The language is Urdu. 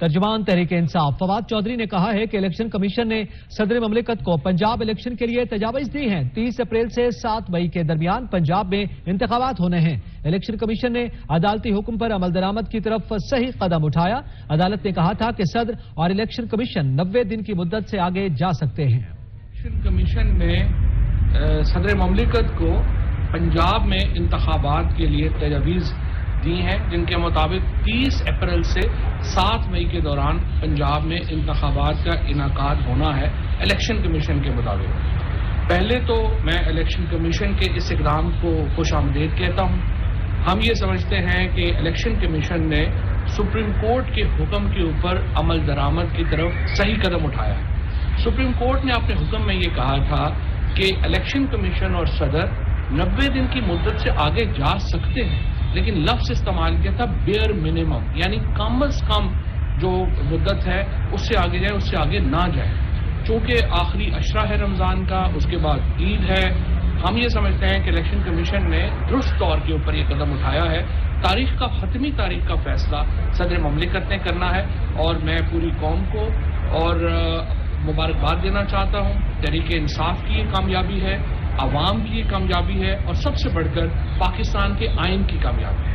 ترجمان تحریک انصاف فواد چودھری نے کہا ہے کہ الیکشن کمیشن نے صدر مملکت کو پنجاب الیکشن کے لیے تجاویز دی ہیں۔ 30 اپریل سے 7 مئی کے درمیان پنجاب میں انتخابات ہونے ہیں۔ الیکشن کمیشن نے عدالتی حکم پر عمل درآمد کی طرف صحیح قدم اٹھایا۔ عدالت نے کہا تھا کہ صدر اور الیکشن کمیشن 90 دن کی مدت سے آگے جا سکتے ہیں۔ الیکشن کمیشن نے صدر مملکت کو پنجاب میں انتخابات کے لیے تجاویز دی ہیں، جن کے مطابق 30 اپریل سے 7 مئی کے دوران پنجاب میں انتخابات کا انعقاد ہونا ہے الیکشن کمیشن کے مطابق۔ پہلے تو میں الیکشن کمیشن کے اس اقدام کو خوش آمدید کہتا ہوں۔ ہم یہ سمجھتے ہیں کہ الیکشن کمیشن نے سپریم کورٹ کے حکم کے اوپر عمل درآمد کی طرف صحیح قدم اٹھایا ہے۔ سپریم کورٹ نے اپنے حکم میں یہ کہا تھا کہ الیکشن کمیشن اور صدر 90 دن کی مدت سے آگے جا سکتے ہیں، لیکن لفظ استعمال کیا تھا بیئر منیمم، یعنی کم از کم جو مدت ہے اس سے آگے جائے، اس سے آگے نہ جائے۔ چونکہ آخری عشرہ ہے رمضان کا، اس کے بعد عید ہے، ہم یہ سمجھتے ہیں کہ الیکشن کمیشن نے درست طور کے اوپر یہ قدم اٹھایا ہے۔ حتمی تاریخ کا فیصلہ صدر مملکت نے کرنا ہے، اور میں پوری قوم کو اور مبارکباد دینا چاہتا ہوں۔ تحریک انصاف کی یہ کامیابی ہے، عوام کی یہ کامیابی ہے، اور سب سے بڑھ کر پاکستان کے آئین کی کامیابی ہے۔